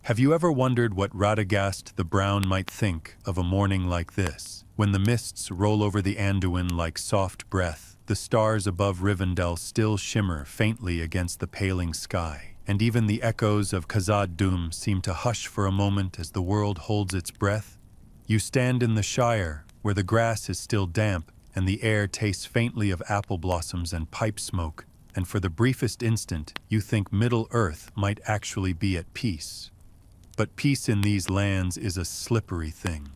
Have you ever wondered what Radagast the Brown might think of a morning like this, when the mists roll over the Anduin like soft breath, the stars above Rivendell still shimmer faintly against the paling sky, and even the echoes of Khazad-dûm seem to hush for a moment as the world holds its breath? You stand in the Shire, where the grass is still damp and the air tastes faintly of apple blossoms and pipe smoke, and for the briefest instant you think Middle-earth might actually be at peace. But peace in these lands is a slippery thing.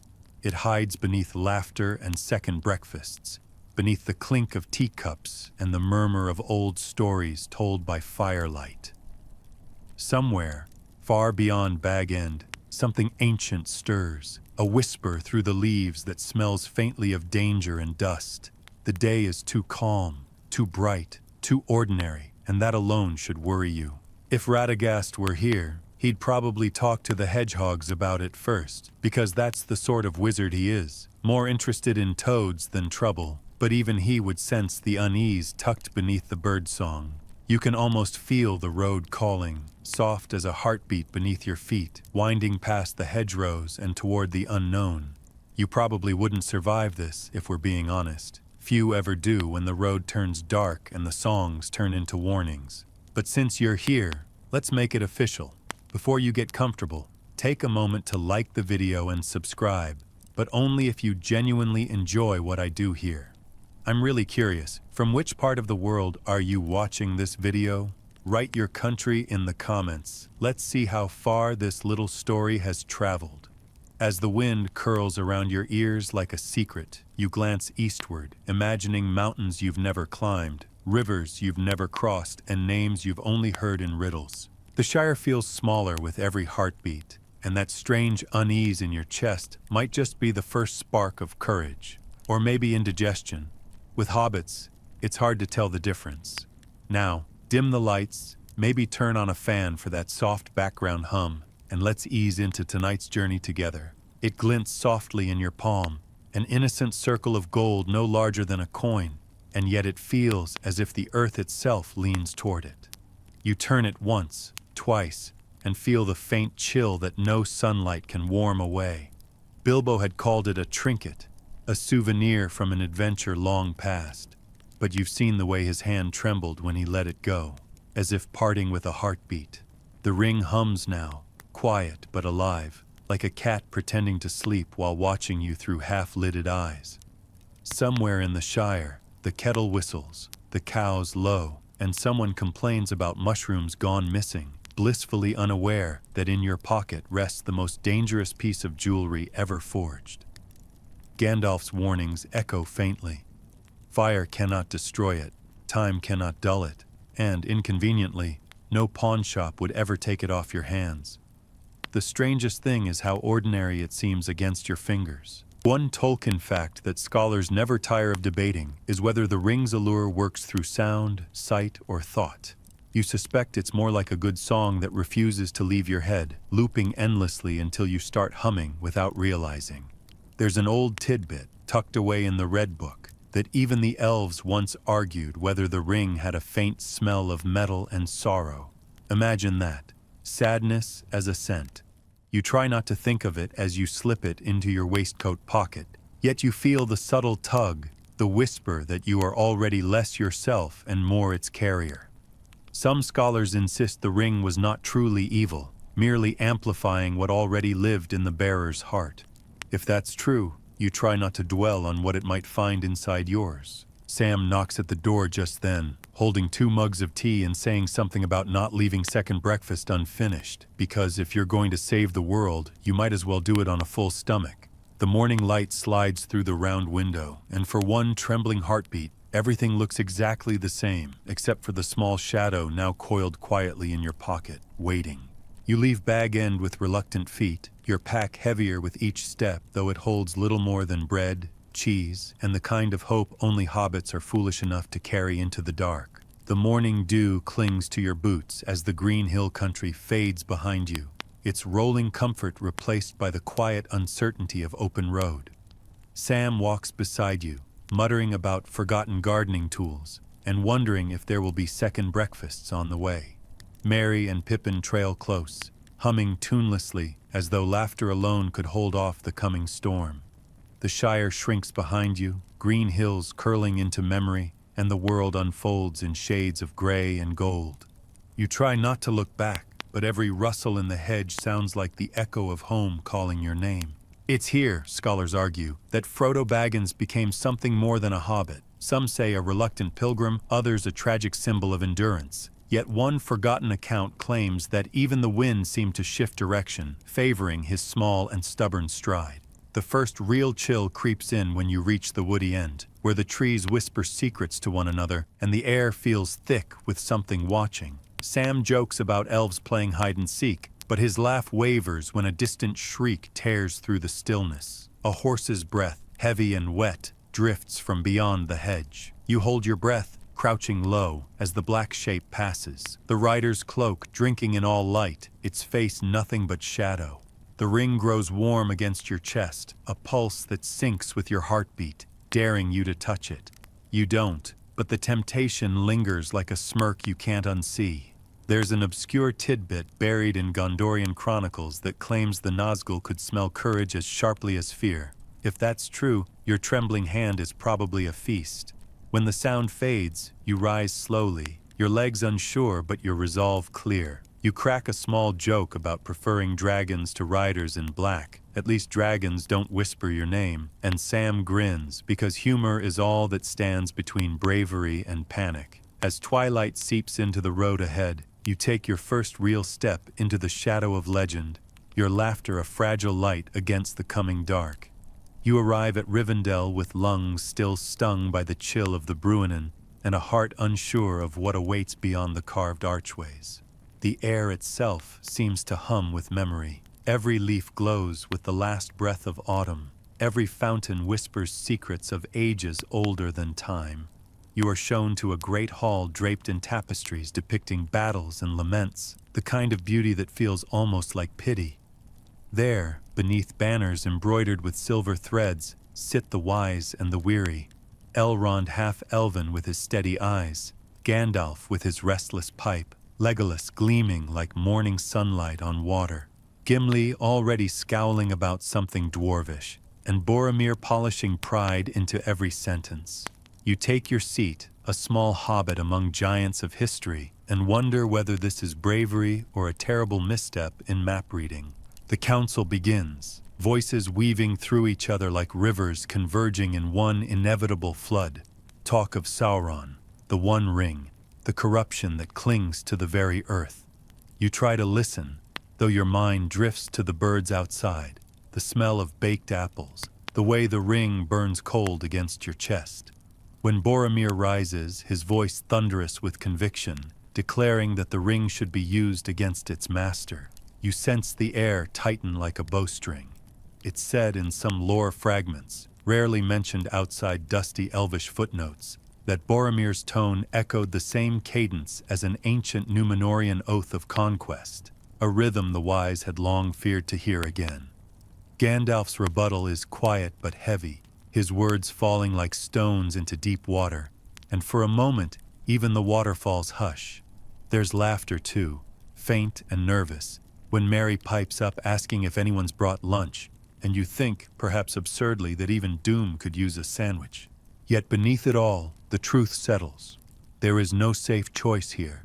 It hides beneath laughter and second breakfasts, beneath the clink of teacups and the murmur of old stories told by firelight. Somewhere, far beyond Bag End, something ancient stirs, a whisper through the leaves that smells faintly of danger and dust. The day is too calm, too bright, too ordinary, and that alone should worry you. If Radagast were here, he'd probably talk to the hedgehogs about it first, because that's the sort of wizard he is, more interested in toads than trouble, but even he would sense the unease tucked beneath the birdsong. You can almost feel the road calling, soft as a heartbeat beneath your feet, winding past the hedgerows and toward the unknown. You probably wouldn't survive this, if we're being honest. Few ever do when the road turns dark and the songs turn into warnings. But since you're here, let's make it official. Before you get comfortable, take a moment to like the video and subscribe, but only if you genuinely enjoy what I do here. I'm really curious, from which part of the world are you watching this video? Write your country in the comments. Let's see how far this little story has traveled. As the wind curls around your ears like a secret, you glance eastward, imagining mountains you've never climbed, rivers you've never crossed, and names you've only heard in riddles. The Shire feels smaller with every heartbeat, and that strange unease in your chest might just be the first spark of courage, or maybe indigestion. With hobbits, it's hard to tell the difference. Now, dim the lights, maybe turn on a fan for that soft background hum, and let's ease into tonight's journey together. It glints softly in your palm, an innocent circle of gold no larger than a coin, and yet it feels as if the earth itself leans toward it. You turn it once, twice, and feel the faint chill that no sunlight can warm away. Bilbo had called it a trinket, a souvenir from an adventure long past, but you've seen the way his hand trembled when he let it go, as if parting with a heartbeat. The ring hums now, quiet but alive, like a cat pretending to sleep while watching you through half-lidded eyes. Somewhere in the Shire, the kettle whistles, the cows low, and someone complains about mushrooms gone missing, blissfully unaware that in your pocket rests the most dangerous piece of jewelry ever forged. Gandalf's warnings echo faintly. Fire cannot destroy it, time cannot dull it, and, inconveniently, no pawnshop would ever take it off your hands. The strangest thing is how ordinary it seems against your fingers. One Tolkien fact that scholars never tire of debating is whether the ring's allure works through sound, sight, or thought. You suspect it's more like a good song that refuses to leave your head, looping endlessly until you start humming without realizing. There's an old tidbit, tucked away in the Red Book, that even the elves once argued whether the ring had a faint smell of metal and sorrow. Imagine that. Sadness as a scent. You try not to think of it as you slip it into your waistcoat pocket, yet you feel the subtle tug, the whisper that you are already less yourself and more its carrier. Some scholars insist the ring was not truly evil, merely amplifying what already lived in the bearer's heart. If that's true, you try not to dwell on what it might find inside yours. Sam knocks at the door just then, holding 2 mugs of tea and saying something about not leaving second breakfast unfinished, because if you're going to save the world, you might as well do it on a full stomach. The morning light slides through the round window, and for one trembling heartbeat, everything looks exactly the same, except for the small shadow now coiled quietly in your pocket, waiting. You leave Bag End with reluctant feet, your pack heavier with each step, though it holds little more than bread, cheese, and the kind of hope only hobbits are foolish enough to carry into the dark. The morning dew clings to your boots as the green hill country fades behind you, its rolling comfort replaced by the quiet uncertainty of open road. Sam walks beside you, muttering about forgotten gardening tools, and wondering if there will be second breakfasts on the way. Merry and Pippin trail close, humming tunelessly as though laughter alone could hold off the coming storm. The Shire shrinks behind you, green hills curling into memory, and the world unfolds in shades of gray and gold. You try not to look back, but every rustle in the hedge sounds like the echo of home calling your name. It's here, scholars argue, that Frodo Baggins became something more than a hobbit. Some say a reluctant pilgrim, others a tragic symbol of endurance. Yet one forgotten account claims that even the wind seemed to shift direction, favoring his small and stubborn stride. The first real chill creeps in when you reach the woody end, where the trees whisper secrets to one another and the air feels thick with something watching. Sam jokes about elves playing hide-and-seek, but his laugh wavers when a distant shriek tears through the stillness. A horse's breath, heavy and wet, drifts from beyond the hedge. You hold your breath, crouching low, as the black shape passes. The rider's cloak drinking in all light, its face nothing but shadow. The ring grows warm against your chest, a pulse that syncs with your heartbeat, daring you to touch it. You don't, but the temptation lingers like a smirk you can't unsee. There's an obscure tidbit buried in Gondorian chronicles that claims the Nazgul could smell courage as sharply as fear. If that's true, your trembling hand is probably a feast. When the sound fades, you rise slowly, your legs unsure but your resolve clear. You crack a small joke about preferring dragons to riders in black. At least dragons don't whisper your name. And Sam grins, because humor is all that stands between bravery and panic. As twilight seeps into the road ahead, you take your first real step into the shadow of legend, your laughter a fragile light against the coming dark. You arrive at Rivendell with lungs still stung by the chill of the Bruinen and a heart unsure of what awaits beyond the carved archways. The air itself seems to hum with memory. Every leaf glows with the last breath of autumn. Every fountain whispers secrets of ages older than time. You are shown to a great hall draped in tapestries depicting battles and laments, the kind of beauty that feels almost like pity. There, beneath banners embroidered with silver threads, sit the wise and the weary. Elrond half-elven with his steady eyes, Gandalf with his restless pipe, Legolas gleaming like morning sunlight on water, Gimli already scowling about something dwarvish, and Boromir polishing pride into every sentence. You take your seat, a small hobbit among giants of history, and wonder whether this is bravery or a terrible misstep in map reading. The council begins, voices weaving through each other like rivers converging in one inevitable flood. Talk of Sauron, the One Ring, the corruption that clings to the very earth. You try to listen, though your mind drifts to the birds outside, the smell of baked apples, the way the ring burns cold against your chest. When Boromir rises, his voice thunderous with conviction, declaring that the ring should be used against its master, you sense the air tighten like a bowstring. It's said in some lore fragments, rarely mentioned outside dusty elvish footnotes, that Boromir's tone echoed the same cadence as an ancient Númenórean oath of conquest, a rhythm the wise had long feared to hear again. Gandalf's rebuttal is quiet but heavy, his words falling like stones into deep water, and for a moment, even the waterfalls hush. There's laughter too, faint and nervous, when Merry pipes up asking if anyone's brought lunch, and you think, perhaps absurdly, that even Doom could use a sandwich. Yet beneath it all, the truth settles. There is no safe choice here.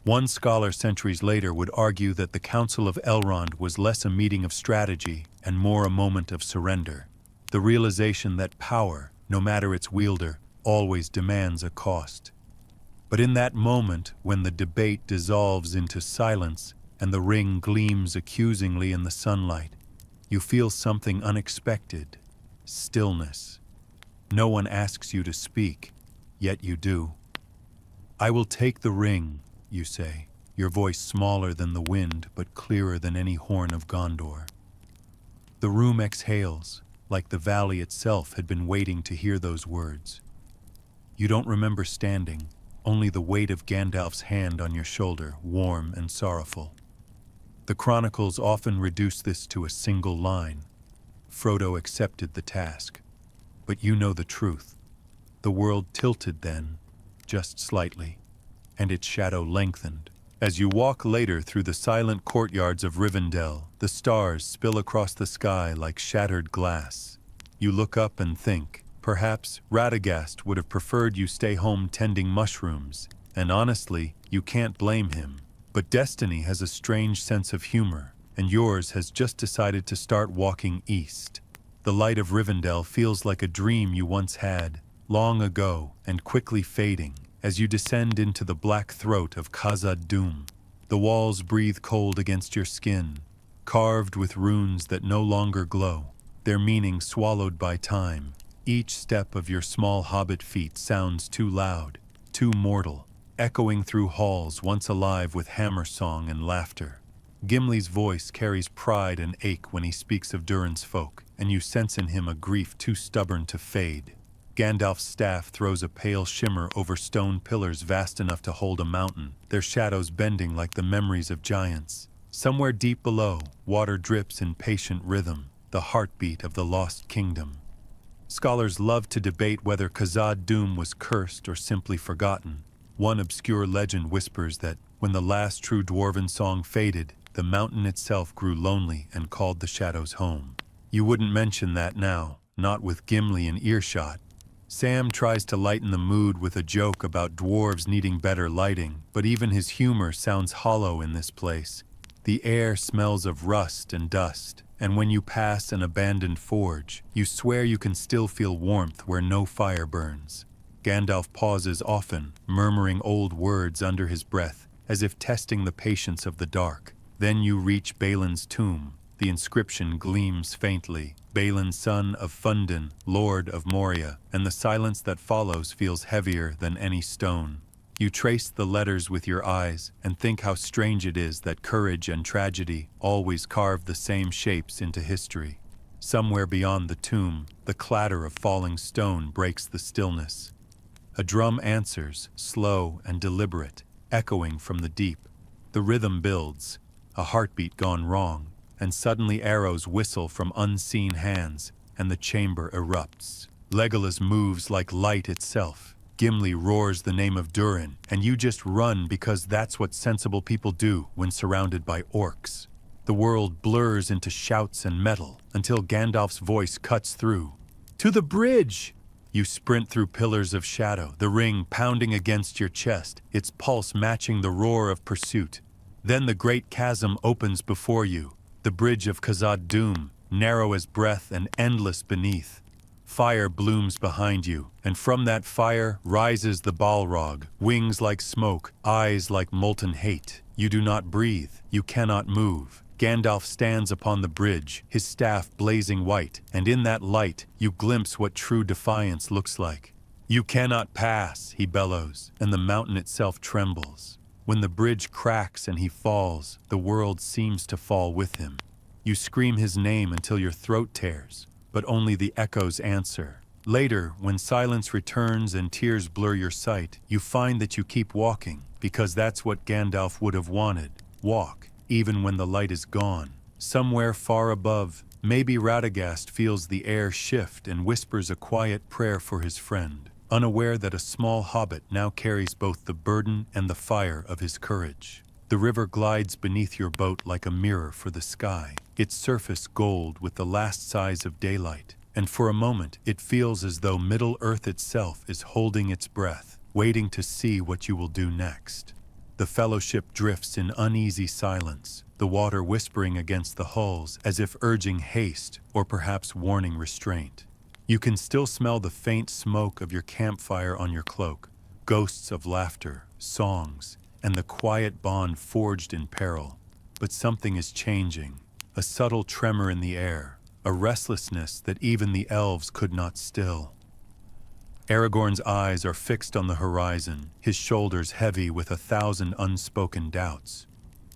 One scholar centuries later would argue that the Council of Elrond was less a meeting of strategy and more a moment of surrender. The realization that power, no matter its wielder, always demands a cost. But in that moment, when the debate dissolves into silence and the ring gleams accusingly in the sunlight, you feel something unexpected: stillness. No one asks you to speak, yet you do. "I will take the ring," you say, your voice smaller than the wind but clearer than any horn of Gondor. The room exhales, like the valley itself had been waiting to hear those words. You don't remember standing, only the weight of Gandalf's hand on your shoulder, warm and sorrowful. The chronicles often reduce this to a single line: Frodo accepted the task. But you know the truth. The world tilted then, just slightly, and its shadow lengthened, As you walk later through the silent courtyards of Rivendell, the stars spill across the sky like shattered glass. You look up and think, perhaps Radagast would have preferred you stay home tending mushrooms, and honestly, you can't blame him. But destiny has a strange sense of humor, and yours has just decided to start walking east. The light of Rivendell feels like a dream you once had, long ago and quickly fading, as you descend into the black throat of Khazad-dûm. The walls breathe cold against your skin, carved with runes that no longer glow, their meaning swallowed by time. Each step of your small hobbit feet sounds too loud, too mortal, echoing through halls once alive with hammer song and laughter. Gimli's voice carries pride and ache when he speaks of Durin's folk, and you sense in him a grief too stubborn to fade. Gandalf's staff throws a pale shimmer over stone pillars vast enough to hold a mountain, their shadows bending like the memories of giants. Somewhere deep below, water drips in patient rhythm, the heartbeat of the lost kingdom. Scholars love to debate whether Khazad-dûm was cursed or simply forgotten. One obscure legend whispers that, when the last true dwarven song faded, the mountain itself grew lonely and called the shadows home. You wouldn't mention that now, not with Gimli in earshot. Sam tries to lighten the mood with a joke about dwarves needing better lighting, but even his humor sounds hollow in this place. The air smells of rust and dust, and when you pass an abandoned forge, you swear you can still feel warmth where no fire burns. Gandalf pauses often, murmuring old words under his breath, as if testing the patience of the dark. Then you reach Balin's tomb. The inscription gleams faintly, Balin, son of Fundin, Lord of Moria, and the silence that follows feels heavier than any stone. You trace the letters with your eyes and think how strange it is that courage and tragedy always carve the same shapes into history. Somewhere beyond the tomb, the clatter of falling stone breaks the stillness. A drum answers, slow and deliberate, echoing from the deep. The rhythm builds, a heartbeat gone wrong, and suddenly arrows whistle from unseen hands, and the chamber erupts. Legolas moves like light itself. Gimli roars the name of Durin, and you just run because that's what sensible people do when surrounded by orcs. The world blurs into shouts and metal, until Gandalf's voice cuts through. "To the bridge!" You sprint through pillars of shadow, the ring pounding against your chest, its pulse matching the roar of pursuit. Then the great chasm opens before you, the bridge of Khazad-dûm, narrow as breath and endless beneath. Fire blooms behind you, and from that fire rises the Balrog, wings like smoke, eyes like molten hate. You do not breathe, you cannot move. Gandalf stands upon the bridge, his staff blazing white, and in that light you glimpse what true defiance looks like. "You cannot pass," he bellows, and the mountain itself trembles. When the bridge cracks and he falls, the world seems to fall with him. You scream his name until your throat tears, but only the echoes answer. Later, when silence returns and tears blur your sight, you find that you keep walking, because that's what Gandalf would have wanted. Walk, even when the light is gone. Somewhere far above, maybe Radagast feels the air shift and whispers a quiet prayer for his friend, unaware that a small hobbit now carries both the burden and the fire of his courage. The river glides beneath your boat like a mirror for the sky, its surface gold with the last sighs of daylight, and for a moment it feels as though Middle-earth itself is holding its breath, waiting to see what you will do next. The fellowship drifts in uneasy silence, the water whispering against the hulls as if urging haste or perhaps warning restraint. You can still smell the faint smoke of your campfire on your cloak, ghosts of laughter, songs, and the quiet bond forged in peril. But something is changing, a subtle tremor in the air, a restlessness that even the elves could not still. Aragorn's eyes are fixed on the horizon, his shoulders heavy with 1,000 unspoken doubts.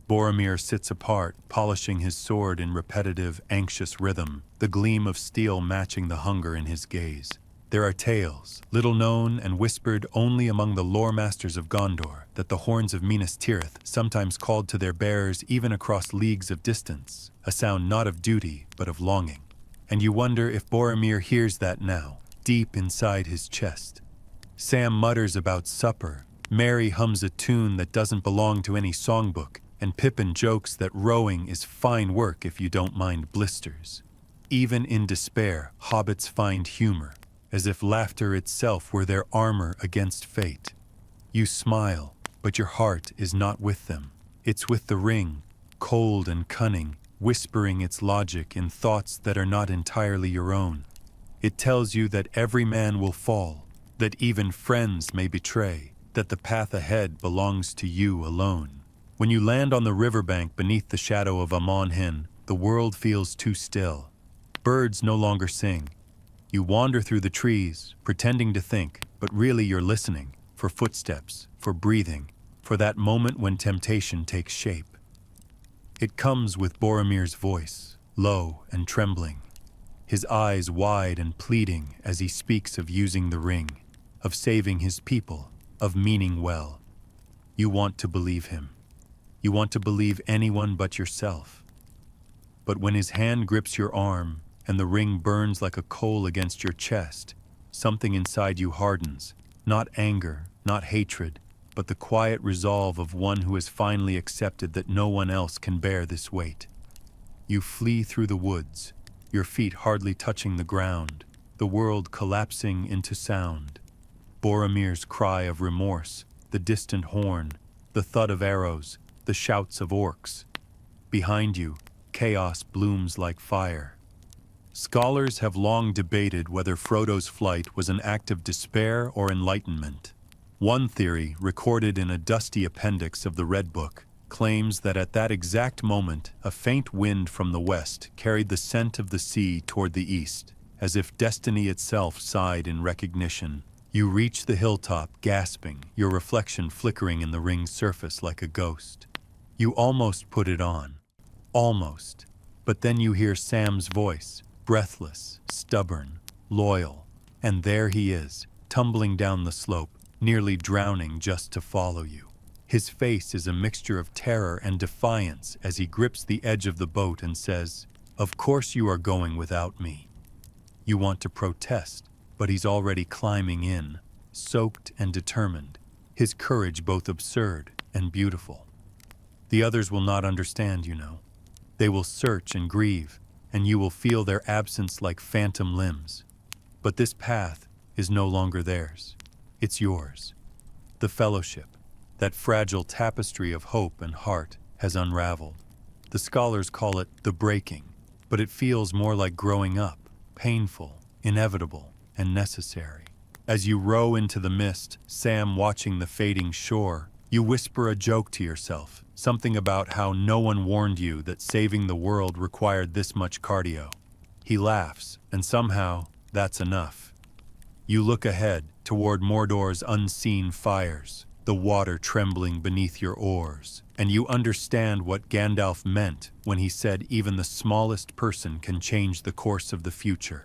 Boromir sits apart, polishing his sword in repetitive, anxious rhythm, the gleam of steel matching the hunger in his gaze. There are tales, little known and whispered only among the lore masters of Gondor, that the horns of Minas Tirith sometimes called to their bearers even across leagues of distance, a sound not of duty, but of longing. And you wonder if Boromir hears that now, deep inside his chest. Sam mutters about supper, Merry hums a tune that doesn't belong to any songbook, and Pippin jokes that rowing is fine work if you don't mind blisters. Even in despair, hobbits find humor, as if laughter itself were their armor against fate. You smile, but your heart is not with them. It's with the ring, cold and cunning, whispering its logic in thoughts that are not entirely your own. It tells you that every man will fall, that even friends may betray, that the path ahead belongs to you alone. When you land on the riverbank beneath the shadow of Amon Hen, the world feels too still. Birds no longer sing. You wander through the trees, pretending to think, but really you're listening, for footsteps, for breathing, for that moment when temptation takes shape. It comes with Boromir's voice, low and trembling, his eyes wide and pleading as he speaks of using the ring, of saving his people, of meaning well. You want to believe him. You want to believe anyone but yourself. But when his hand grips your arm and the ring burns like a coal against your chest, something inside you hardens, not anger, not hatred, but the quiet resolve of one who has finally accepted that no one else can bear this weight. You flee through the woods, your feet hardly touching the ground, the world collapsing into sound. Boromir's cry of remorse, the distant horn, the thud of arrows, the shouts of orcs. Behind you, chaos blooms like fire. Scholars have long debated whether Frodo's flight was an act of despair or enlightenment. One theory, recorded in a dusty appendix of the Red Book, claims that at that exact moment, a faint wind from the west carried the scent of the sea toward the east, as if destiny itself sighed in recognition. You reach the hilltop, gasping, your reflection flickering in the ring's surface like a ghost. You almost put it on. Almost. But then you hear Sam's voice, breathless, stubborn, loyal. And there he is, tumbling down the slope, nearly drowning just to follow you. His face is a mixture of terror and defiance as he grips the edge of the boat and says, "Of course you are going without me." You want to protest, but he's already climbing in, soaked and determined, his courage both absurd and beautiful. The others will not understand, you know. They will search and grieve, and you will feel their absence like phantom limbs. But this path is no longer theirs. It's yours. The fellowship, that fragile tapestry of hope and heart, has unraveled. The scholars call it the breaking, but it feels more like growing up, painful, inevitable, and necessary. As you row into the mist, Sam watching the fading shore, you whisper a joke to yourself, something about how no one warned you that saving the world required this much cardio. He laughs, and somehow, that's enough. You look ahead, toward Mordor's unseen fires, the water trembling beneath your oars, and you understand what Gandalf meant when he said even the smallest person can change the course of the future.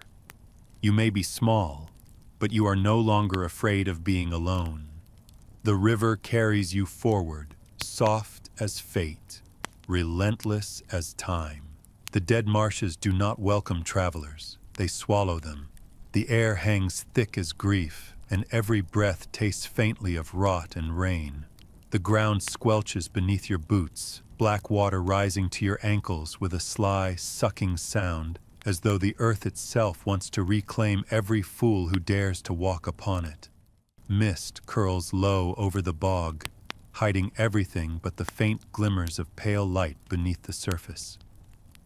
You may be small, but you are no longer afraid of being alone. The river carries you forward, soft as fate, relentless as time. The dead marshes do not welcome travelers, they swallow them. The air hangs thick as grief, and every breath tastes faintly of rot and rain. The ground squelches beneath your boots, black water rising to your ankles with a sly, sucking sound, as though the earth itself wants to reclaim every fool who dares to walk upon it. Mist curls low over the bog, hiding everything but the faint glimmers of pale light beneath the surface.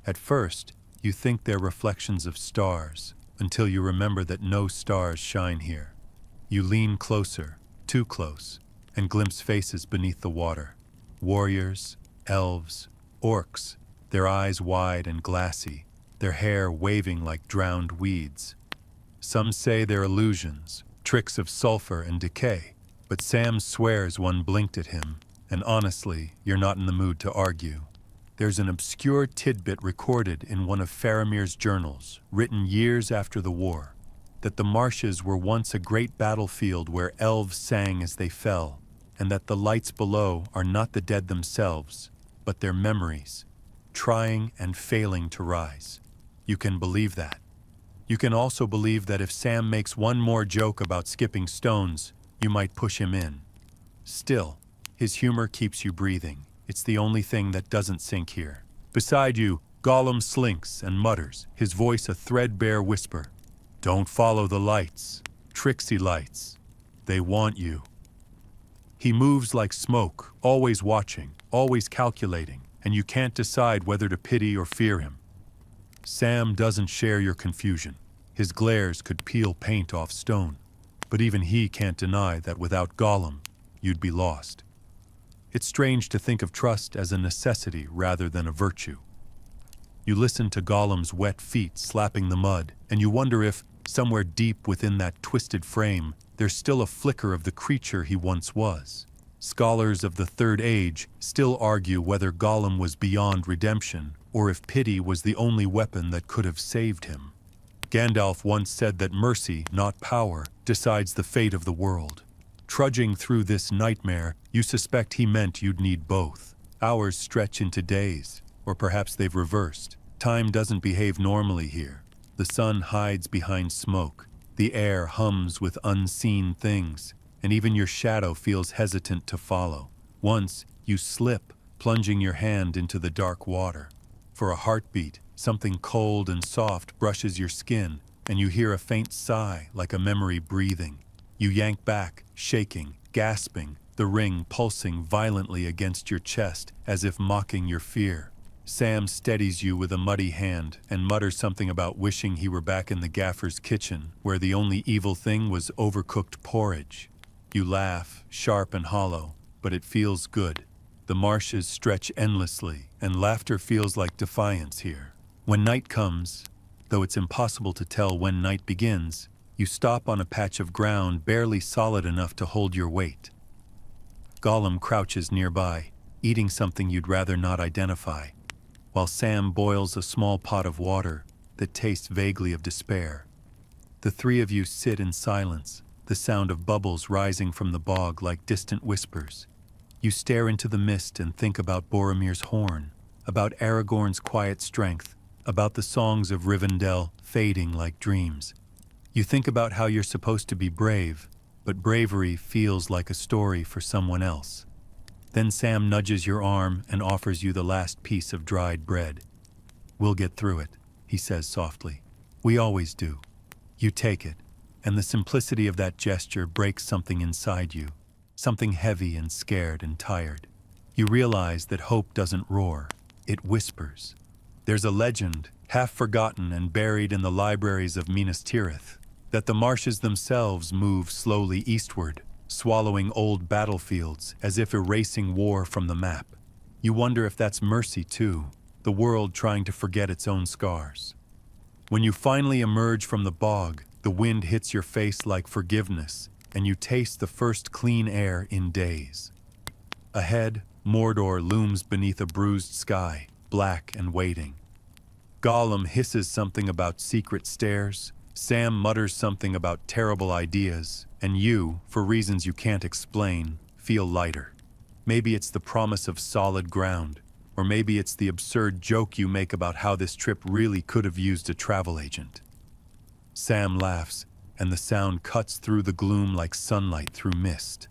At first, you think they're reflections of stars, until you remember that no stars shine here. You lean closer, too close, and glimpse faces beneath the water. Warriors, elves, orcs, their eyes wide and glassy, their hair waving like drowned weeds. Some say they're illusions, tricks of sulfur and decay, but Sam swears one blinked at him, and honestly, you're not in the mood to argue. There's an obscure tidbit recorded in one of Faramir's journals, written years after the war, that the marshes were once a great battlefield where elves sang as they fell, and that the lights below are not the dead themselves, but their memories, trying and failing to rise. You can believe that. You can also believe that if Sam makes one more joke about skipping stones, you might push him in. Still, his humor keeps you breathing. It's the only thing that doesn't sink here. Beside you, Gollum slinks and mutters, his voice a threadbare whisper. Don't follow the lights. Tricksy lights. They want you. He moves like smoke, always watching, always calculating, and you can't decide whether to pity or fear him. Sam doesn't share your confusion. His glares could peel paint off stone. But even he can't deny that without Gollum, you'd be lost. It's strange to think of trust as a necessity rather than a virtue. You listen to Gollum's wet feet slapping the mud, and you wonder if, somewhere deep within that twisted frame, there's still a flicker of the creature he once was. Scholars of the Third Age still argue whether Gollum was beyond redemption, or if pity was the only weapon that could have saved him. Gandalf once said that mercy, not power, decides the fate of the world. Trudging through this nightmare, you suspect he meant you'd need both. Hours stretch into days, or perhaps they've reversed. Time doesn't behave normally here. The sun hides behind smoke. The air hums with unseen things, and even your shadow feels hesitant to follow. Once, you slip, plunging your hand into the dark water. For a heartbeat, something cold and soft brushes your skin, and you hear a faint sigh like a memory breathing. You yank back, shaking, gasping, the ring pulsing violently against your chest as if mocking your fear. Sam steadies you with a muddy hand and mutters something about wishing he were back in the gaffer's kitchen, where the only evil thing was overcooked porridge. You laugh, sharp and hollow, but it feels good. The marshes stretch endlessly, and laughter feels like defiance here. When night comes, though it's impossible to tell when night begins, you stop on a patch of ground barely solid enough to hold your weight. Gollum crouches nearby, eating something you'd rather not identify, while Sam boils a small pot of water that tastes vaguely of despair. The three of you sit in silence, the sound of bubbles rising from the bog like distant whispers. You stare into the mist and think about Boromir's horn, about Aragorn's quiet strength, about the songs of Rivendell fading like dreams. You think about how you're supposed to be brave, but bravery feels like a story for someone else. Then Sam nudges your arm and offers you the last piece of dried bread. We'll get through it, he says softly. We always do. You take it, and the simplicity of that gesture breaks something inside you, something heavy and scared and tired. You realize that hope doesn't roar, it whispers. There's a legend, half forgotten and buried in the libraries of Minas Tirith, that the marshes themselves move slowly eastward, swallowing old battlefields as if erasing war from the map. You wonder if that's mercy too, the world trying to forget its own scars. When you finally emerge from the bog, the wind hits your face like forgiveness, and you taste the first clean air in days. Ahead, Mordor looms beneath a bruised sky, black and waiting. Gollum hisses something about secret stairs, Sam mutters something about terrible ideas, and you, for reasons you can't explain, feel lighter. Maybe it's the promise of solid ground, or maybe it's the absurd joke you make about how this trip really could have used a travel agent. Sam laughs, and the sound cuts through the gloom like sunlight through mist.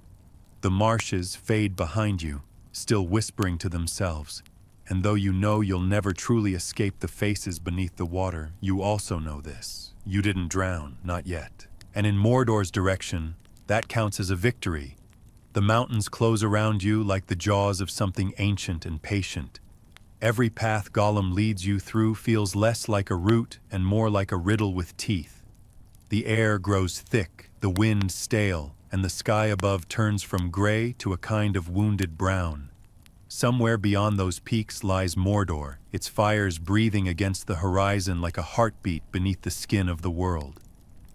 The marshes fade behind you, still whispering to themselves, and though you know you'll never truly escape the faces beneath the water, you also know this. You didn't drown, not yet. And in Mordor's direction, that counts as a victory. The mountains close around you like the jaws of something ancient and patient. Every path Gollum leads you through feels less like a route and more like a riddle with teeth. The air grows thick, the wind stale, and the sky above turns from gray to a kind of wounded brown. Somewhere beyond those peaks lies Mordor, its fires breathing against the horizon like a heartbeat beneath the skin of the world.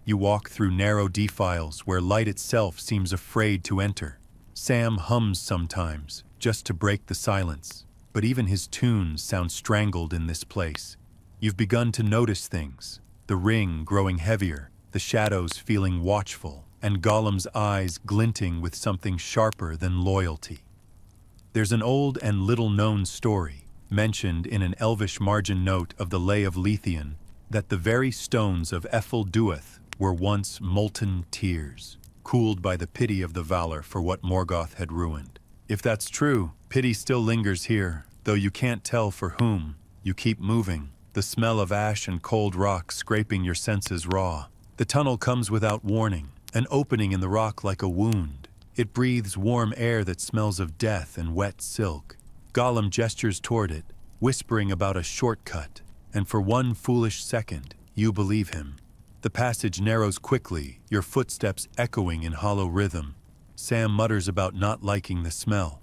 You walk through narrow defiles where light itself seems afraid to enter. Sam hums sometimes, just to break the silence, but even his tunes sound strangled in this place. You've begun to notice things, the ring growing heavier, the shadows feeling watchful, and Gollum's eyes glinting with something sharper than loyalty. There's an old and little-known story, mentioned in an elvish margin note of the Lay of Lethien, that the very stones of Ethel Duath were once molten tears. cooled by the pity of the valor for what Morgoth had ruined. If that's true, pity still lingers here, though you can't tell for whom. You keep moving, the smell of ash and cold rock scraping your senses raw. The tunnel comes without warning, an opening in the rock like a wound. It breathes warm air that smells of death and wet silk. Gollum gestures toward it, whispering about a shortcut, and for one foolish second, you believe him. The passage narrows quickly, your footsteps echoing in hollow rhythm. Sam mutters about not liking the smell.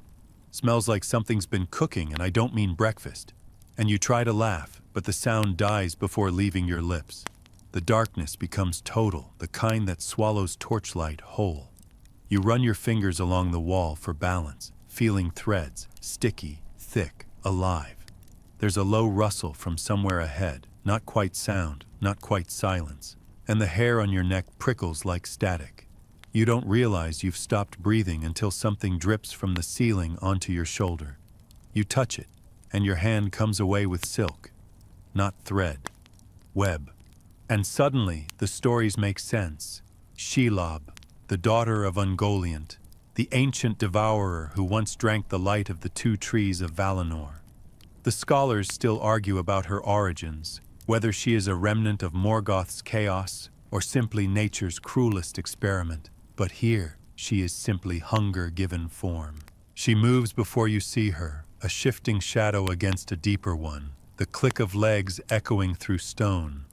Smells like something's been cooking, and I don't mean breakfast. And you try to laugh, but the sound dies before leaving your lips. The darkness becomes total, the kind that swallows torchlight whole. You run your fingers along the wall for balance, feeling threads, sticky, thick, alive. There's a low rustle from somewhere ahead, not quite sound, not quite silence, and the hair on your neck prickles like static. You don't realize you've stopped breathing until something drips from the ceiling onto your shoulder. You touch it, and your hand comes away with silk, not thread, web. And suddenly, the stories make sense. Shelob, the daughter of Ungoliant, the ancient devourer who once drank the light of the two trees of Valinor. The scholars still argue about her origins, whether she is a remnant of Morgoth's chaos or simply nature's cruelest experiment. But here, she is simply hunger given form. She moves before you see her, a shifting shadow against a deeper one, the click of legs echoing through stone.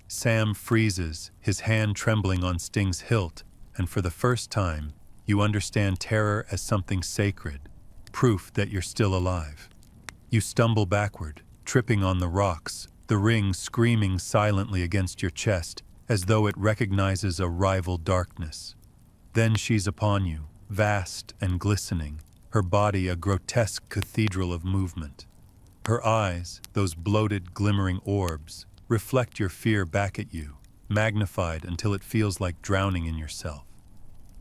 Sam freezes, his hand trembling on Sting's hilt, and for the first time, you understand terror as something sacred, proof that you're still alive. You stumble backward, tripping on the rocks, the ring screaming silently against your chest, as though it recognizes a rival darkness. Then she's upon you, vast and glistening, her body a grotesque cathedral of movement. Her eyes, those bloated, glimmering orbs, reflect your fear back at you, magnified until it feels like drowning in yourself.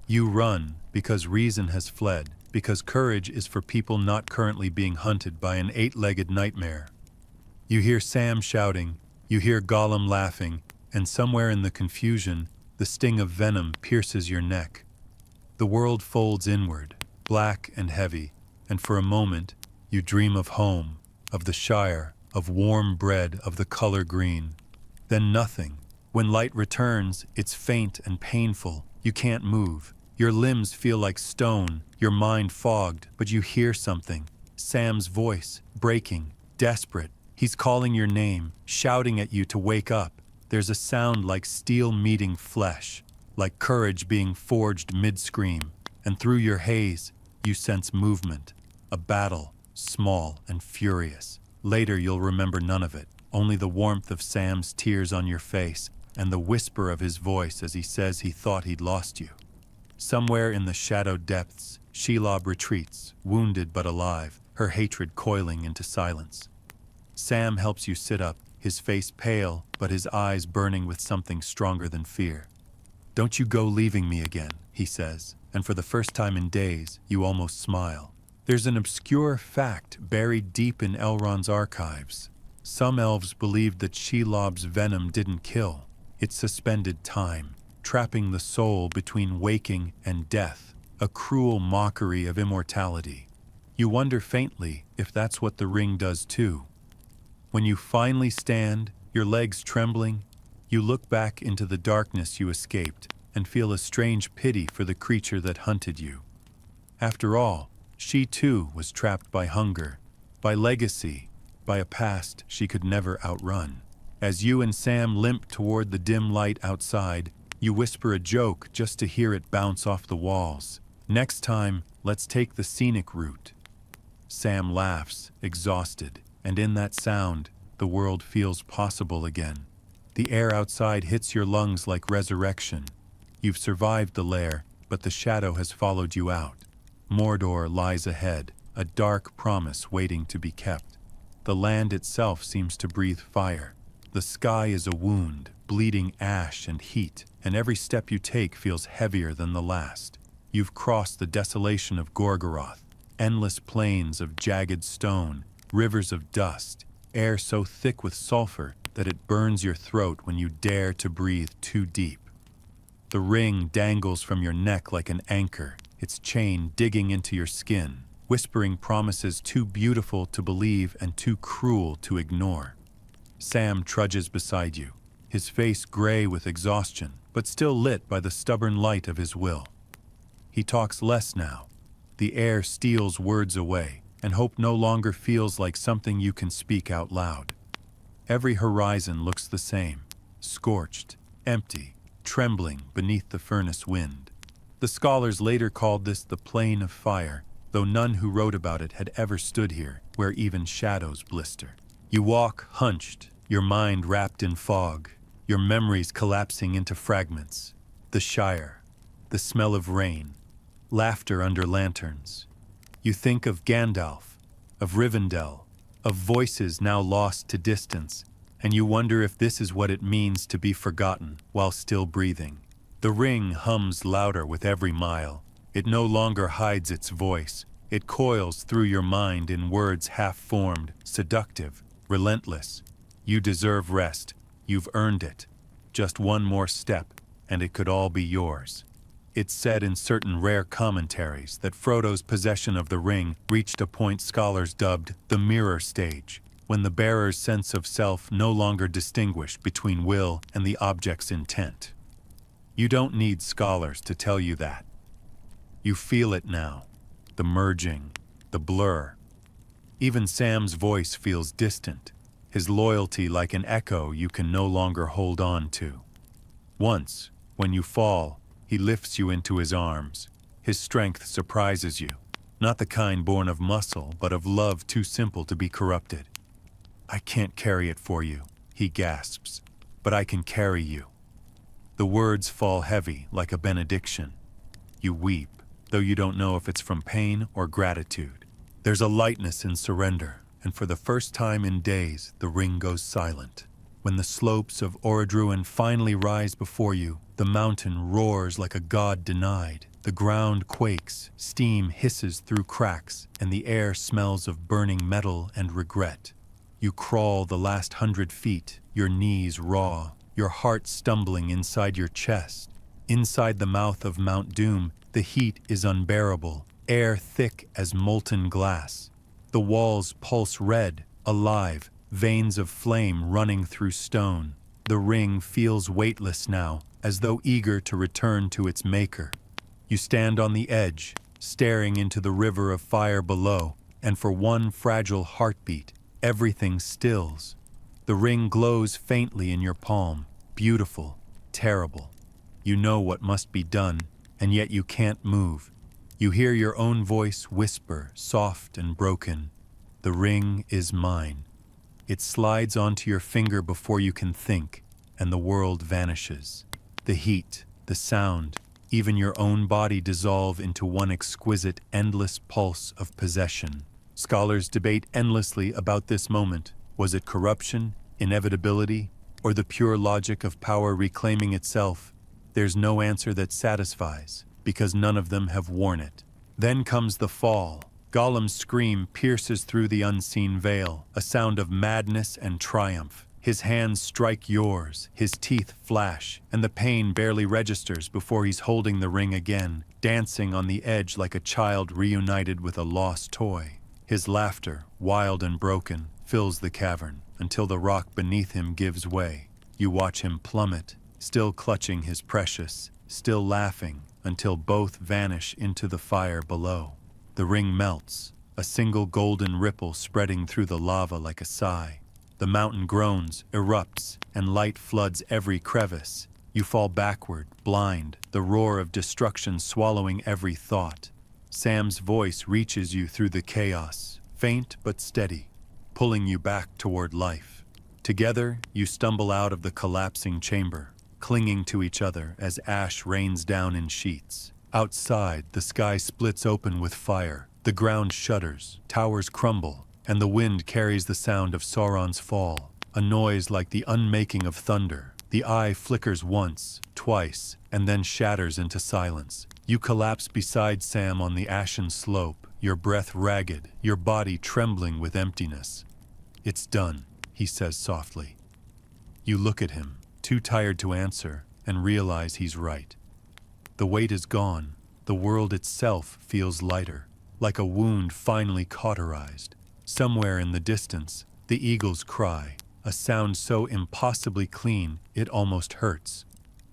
You run because reason has fled, because courage is for people not currently being hunted by an eight-legged nightmare. You hear Sam shouting, you hear Gollum laughing, and somewhere in the confusion, the sting of venom pierces your neck. The world folds inward, black and heavy, and for a moment, you dream of home, of the Shire, of warm bread, of the color green. Then nothing. When light returns, it's faint and painful. You can't move. Your limbs feel like stone, your mind fogged, but you hear something. Sam's voice, breaking, desperate. He's calling your name, shouting at you to wake up. There's a sound like steel meeting flesh, like courage being forged mid-scream, and through your haze, you sense movement, a battle, small and furious. Later you'll remember none of it, only the warmth of Sam's tears on your face and the whisper of his voice as he says he thought he'd lost you. Somewhere in the shadowed depths, Shelob retreats, wounded but alive, her hatred coiling into silence. Sam helps you sit up, his face pale, but his eyes burning with something stronger than fear. "Don't you go leaving me again," he says, and for the first time in days, you almost smile. There's an obscure fact buried deep in Elrond's archives. Some elves believed that Shelob's venom didn't kill. It suspended time, trapping the soul between waking and death, a cruel mockery of immortality. You wonder faintly if that's what the ring does too. When you finally stand, your legs trembling, you look back into the darkness you escaped and feel a strange pity for the creature that hunted you. After all, she too was trapped by hunger, by legacy, by a past she could never outrun. As you and Sam limp toward the dim light outside, you whisper a joke just to hear it bounce off the walls. "Next time, let's take the scenic route." Sam laughs, exhausted, and in that sound, the world feels possible again. The air outside hits your lungs like resurrection. You've survived the lair, but the shadow has followed you out. Mordor lies ahead, a dark promise waiting to be kept. The land itself seems to breathe fire. The sky is a wound, bleeding ash and heat, and every step you take feels heavier than the last. You've crossed the desolation of Gorgoroth, endless plains of jagged stone, rivers of dust, air so thick with sulfur that it burns your throat when you dare to breathe too deep. The ring dangles from your neck like an anchor, its chain digging into your skin, whispering promises too beautiful to believe and too cruel to ignore. Sam trudges beside you, his face gray with exhaustion, but still lit by the stubborn light of his will. He talks less now. The air steals words away, and hope no longer feels like something you can speak out loud. Every horizon looks the same, scorched, empty, trembling beneath the furnace wind. The scholars later called this the Plain of Fire, though none who wrote about it had ever stood here, where even shadows blister. You walk hunched, your mind wrapped in fog, your memories collapsing into fragments. The Shire, the smell of rain, laughter under lanterns. You think of Gandalf, of Rivendell, of voices now lost to distance, and you wonder if this is what it means to be forgotten while still breathing. The ring hums louder with every mile. It no longer hides its voice. It coils through your mind in words half-formed, seductive, relentless. You deserve rest. You've earned it. Just one more step, and it could all be yours. It's said in certain rare commentaries that Frodo's possession of the ring reached a point scholars dubbed the mirror stage, when the bearer's sense of self no longer distinguished between will and the object's intent. You don't need scholars to tell you that. You feel it now, the merging, the blur. Even Sam's voice feels distant, his loyalty like an echo you can no longer hold on to. Once, when you fall, he lifts you into his arms. His strength surprises you, not the kind born of muscle, but of love too simple to be corrupted. "I can't carry it for you," he gasps, "but I can carry you." The words fall heavy like a benediction. You weep, though you don't know if it's from pain or gratitude. There's a lightness in surrender, and for the first time in days, the ring goes silent. When the slopes of Orodruin finally rise before you, the mountain roars like a god denied. The ground quakes, steam hisses through cracks, and the air smells of burning metal and regret. You crawl the last 100 feet, your knees raw, your heart stumbling inside your chest. Inside the mouth of Mount Doom, the heat is unbearable, air thick as molten glass. The walls pulse red, alive, veins of flame running through stone. The ring feels weightless now, as though eager to return to its maker. You stand on the edge, staring into the river of fire below, and for one fragile heartbeat, everything stills. The ring glows faintly in your palm, beautiful, terrible. You know what must be done, and yet you can't move. You hear your own voice whisper, soft and broken, "The ring is mine." It slides onto your finger before you can think, and the world vanishes. The heat, the sound, even your own body dissolve into one exquisite, endless pulse of possession. Scholars debate endlessly about this moment. Was it corruption, inevitability, or the pure logic of power reclaiming itself? There's no answer that satisfies, because none of them have worn it. Then comes the fall. Gollum's scream pierces through the unseen veil, a sound of madness and triumph. His hands strike yours, his teeth flash, and the pain barely registers before he's holding the ring again, dancing on the edge like a child reunited with a lost toy. His laughter, wild and broken, fills the cavern, until the rock beneath him gives way. You watch him plummet, still clutching his precious, still laughing, until both vanish into the fire below. The ring melts, a single golden ripple spreading through the lava like a sigh. The mountain groans, erupts, and light floods every crevice. You fall backward, blind, the roar of destruction swallowing every thought. Sam's voice reaches you through the chaos, faint but steady, pulling you back toward life. Together, you stumble out of the collapsing chamber, clinging to each other as ash rains down in sheets. Outside, the sky splits open with fire. The ground shudders, towers crumble, and the wind carries the sound of Sauron's fall, a noise like the unmaking of thunder. The eye flickers once, twice, and then shatters into silence. You collapse beside Sam on the ashen slope, your breath ragged, your body trembling with emptiness. "It's done," he says softly. You look at him, too tired to answer, and realize he's right. The weight is gone. The world itself feels lighter, like a wound finally cauterized. Somewhere in the distance, the eagles cry, a sound so impossibly clean it almost hurts.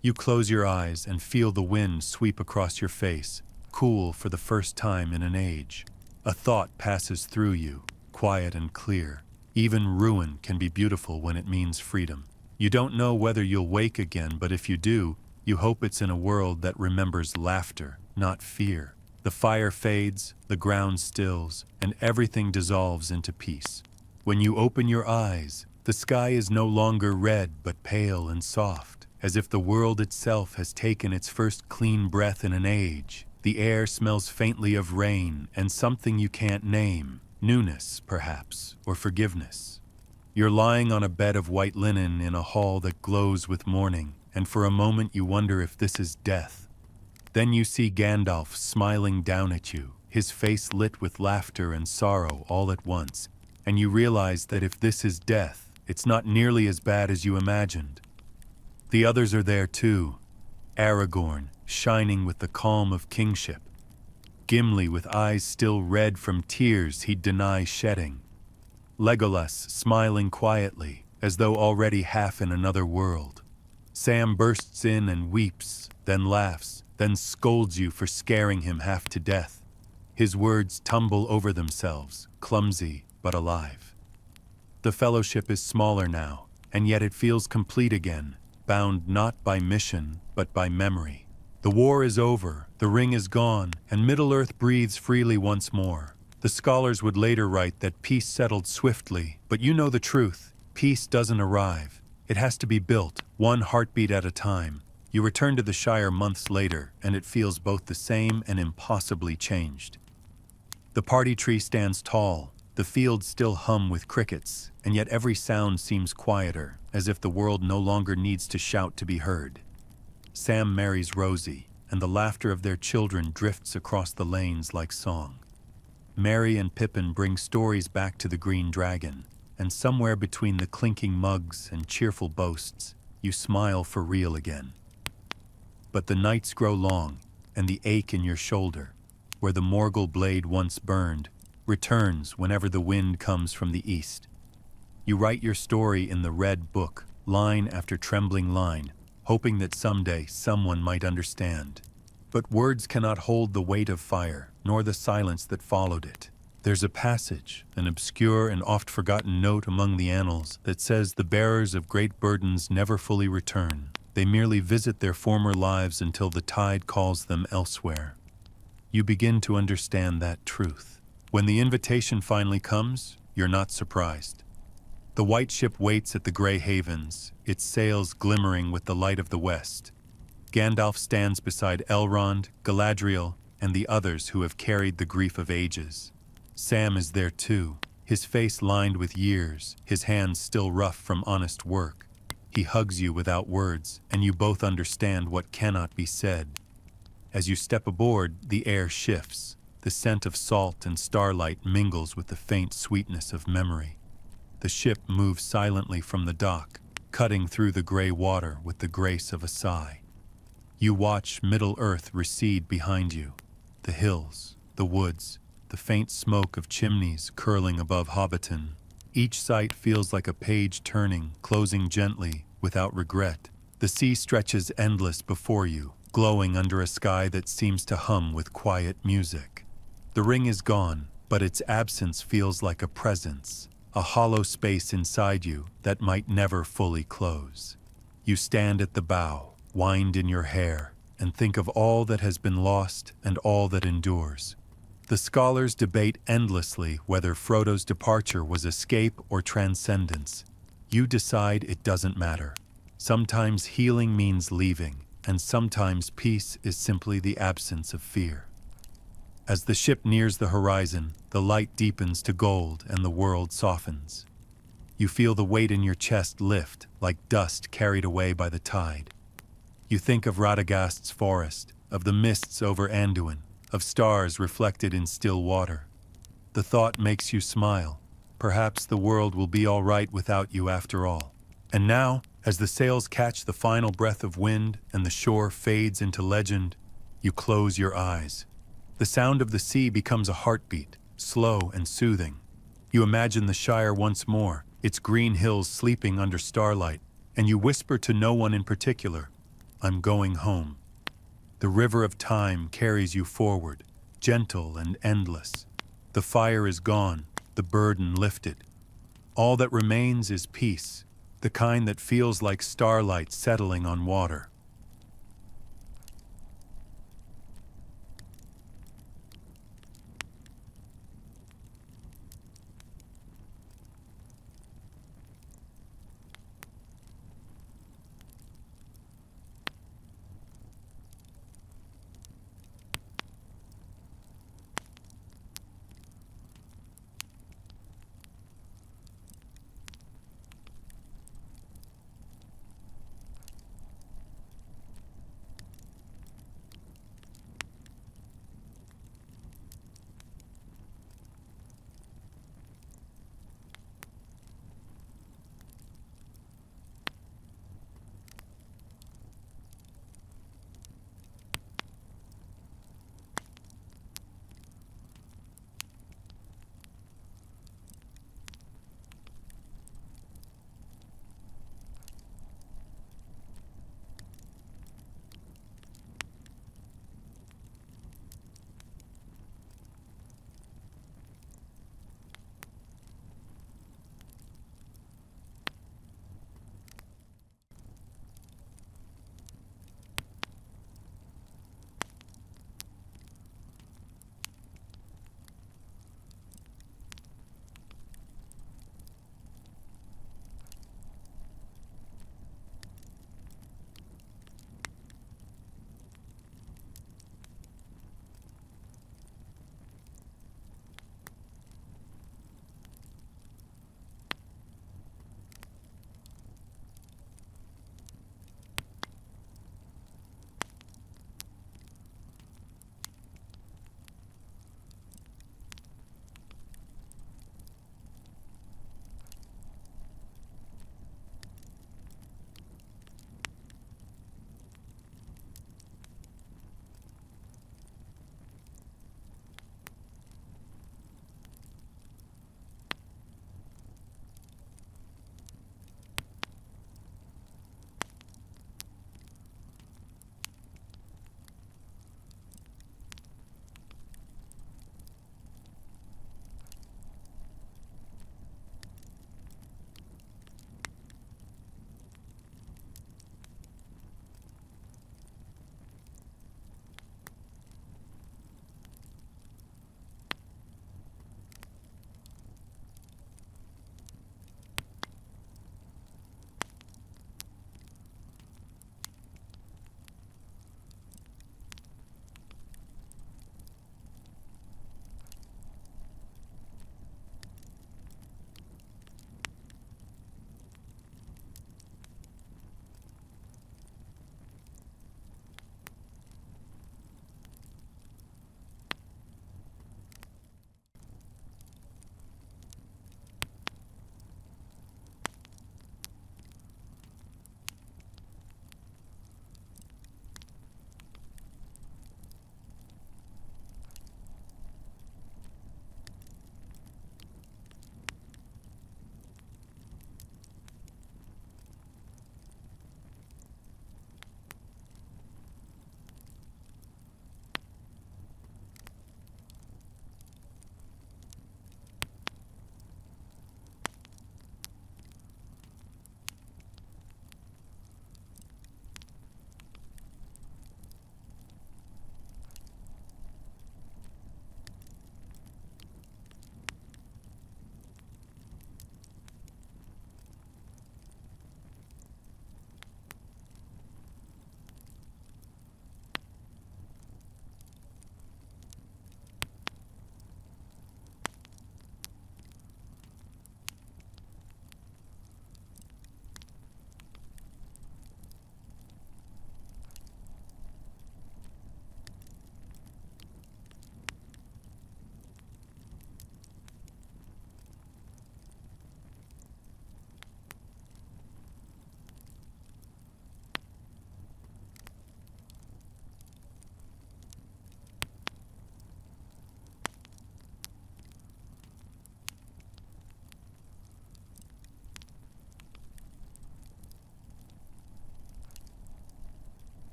You close your eyes and feel the wind sweep across your face, cool for the first time in an age. A thought passes through you, quiet and clear. Even ruin can be beautiful when it means freedom. You don't know whether you'll wake again, but if you do, you hope it's in a world that remembers laughter, not fear. The fire fades, the ground stills, and everything dissolves into peace. When you open your eyes, the sky is no longer red but pale and soft, as if the world itself has taken its first clean breath in an age. The air smells faintly of rain and something you can't name, newness, perhaps, or forgiveness. You're lying on a bed of white linen in a hall that glows with morning, and for a moment you wonder if this is death. Then you see Gandalf smiling down at you, his face lit with laughter and sorrow all at once, and you realize that if this is death, it's not nearly as bad as you imagined. The others are there too. Aragorn, shining with the calm of kingship. Gimli with eyes still red from tears he'd deny shedding. Legolas smiling quietly, as though already half in another world. Sam bursts in and weeps, then laughs, then scolds you for scaring him half to death. His words tumble over themselves, clumsy but alive. The fellowship is smaller now, and yet it feels complete again, bound not by mission, but by memory. The war is over, the ring is gone, and Middle-earth breathes freely once more. The scholars would later write that peace settled swiftly, but you know the truth. Peace doesn't arrive. It has to be built, one heartbeat at a time. You return to the Shire months later, and it feels both the same and impossibly changed. The party tree stands tall, the fields still hum with crickets, and yet every sound seems quieter, as if the world no longer needs to shout to be heard. Sam marries Rosie, and the laughter of their children drifts across the lanes like song. Merry and Pippin bring stories back to the Green Dragon, and somewhere between the clinking mugs and cheerful boasts, you smile for real again. But the nights grow long, and the ache in your shoulder, where the Morgul blade once burned, returns whenever the wind comes from the east. You write your story in the red book, line after trembling line, hoping that someday someone might understand. But words cannot hold the weight of fire, nor the silence that followed it. There's a passage, an obscure and oft-forgotten note among the annals, that says the bearers of great burdens never fully return. They merely visit their former lives until the tide calls them elsewhere. You begin to understand that truth. When the invitation finally comes, you're not surprised. The white ship waits at the gray havens, its sails glimmering with the light of the west. Gandalf stands beside Elrond, Galadriel, and the others who have carried the grief of ages. Sam is there too, his face lined with years, his hands still rough from honest work. He hugs you without words, and you both understand what cannot be said. As you step aboard, the air shifts. The scent of salt and starlight mingles with the faint sweetness of memory. The ship moves silently from the dock, cutting through the gray water with the grace of a sigh. You watch Middle-earth recede behind you. The hills, the woods, the faint smoke of chimneys curling above Hobbiton. Each sight feels like a page turning, closing gently, without regret. The sea stretches endless before you, glowing under a sky that seems to hum with quiet music. The ring is gone, but its absence feels like a presence, a hollow space inside you that might never fully close. You stand at the bow, wind in your hair, and think of all that has been lost and all that endures. The scholars debate endlessly whether Frodo's departure was escape or transcendence. You decide it doesn't matter. Sometimes healing means leaving, and sometimes peace is simply the absence of fear. As the ship nears the horizon, the light deepens to gold and the world softens. You feel the weight in your chest lift, like dust carried away by the tide. You think of Radagast's forest, of the mists over Anduin, of stars reflected in still water. The thought makes you smile. Perhaps the world will be all right without you after all. And now, As the sails catch the final breath of wind and the shore fades into legend, you close your eyes. The sound of the sea becomes a heartbeat, slow and soothing. You imagine the Shire once more, its green hills sleeping under starlight, and you whisper to no one in particular, "I'm going home." The river of time carries you forward, gentle and endless. The fire is gone, the burden lifted. All that remains is peace, the kind that feels like starlight settling on water.